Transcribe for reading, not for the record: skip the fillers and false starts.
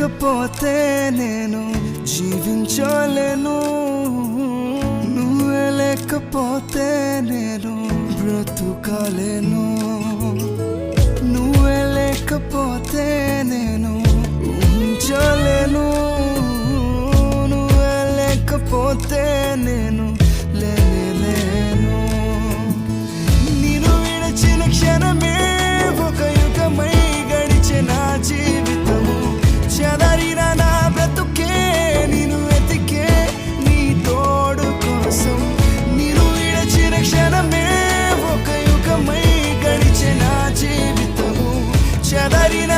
లేకపోతే నేను జీవించలేను, నువ్వే లేకపోతే నేను బ్రతుకలేను, నువ్వే లేకపోతే నేను ఊహించలేను, నువ్వే లేకపోతే నేను లేను. నేను విడచిన క్షణమే ఒక యుగమై గడిచే నా జీవితము, చెదరిన నా బ్రతుకే నిన్ను వెతికే నీ తోడు కోసం. నేను విడచిన క్షణమే ఒక యుగమై గడిచే నా జీవితము, చెదరిన